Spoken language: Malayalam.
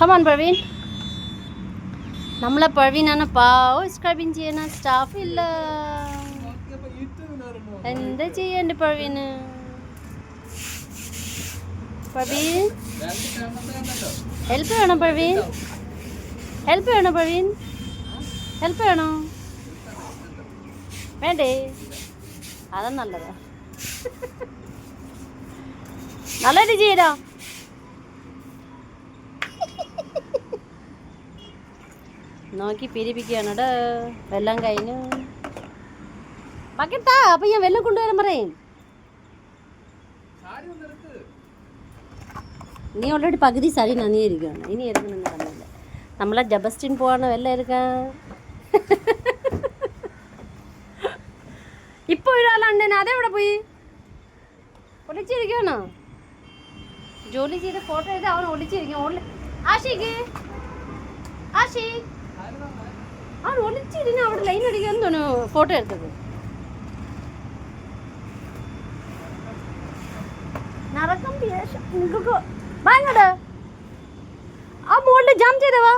കമോൺ പ്രവീൺ. നമ്മളെ പ്രവീണാണ് പാവ സ്ക്രബിങ് ചെയ്യുന്ന സ്റ്റാഫ് ഇല്ല. എന്താ ചെയ്യണ്ട പ്രവീണ്? പ്രവീൺ ഹെൽപ്പ് വേണോ? പ്രവീൺ ഹെൽപ്പ് വേണോ? പ്രവീൺ ഹെൽപ്പ് വേണോ? വേണ്ടേ? അതാ നല്ലതാ. നല്ലതായിട്ട് ചെയ്യടാ. നോക്കി പിരിപ്പിക്കുകയാണോ? വെള്ളം കഴിഞ്ഞു. ബക്കറ്റാ. അപ്പം ഞാൻ വെള്ളം കൊണ്ടുവരാൻ പറയും. നീ ഓൾറെഡി പകുതി സാരി നന്നിയിരിക്കുകയാണ്. ഇനി എടുക്കണമെന്ന് പറഞ്ഞില്ല. നമ്മളെ ജബസ്റ്റിൻ പോവാണ് വെള്ളം എടുക്കാൻ. ഇപ്പൊ ഒരാളുണ്ട്. അതെവിടെ പോയി? ഒളിച്ചിരിക്കണോ? ജോലി ചെയ്ത ഫോട്ടോ എടുത്ത് അവൻ ഒളിച്ചിരിക്കും. ആഷിക്ക് ആഷിക് അവൻ ഒളിച്ചിരുന്ന് അവിടെ ലൈൻ അടിക്കാൻ തോന്നുന്നു ഫോട്ടോ എടുത്തത്. നടക്കം നിങ്ങൾക്ക് ഭയങ്കര ആ മോളിൽ ജാം ചെയ്തവാ.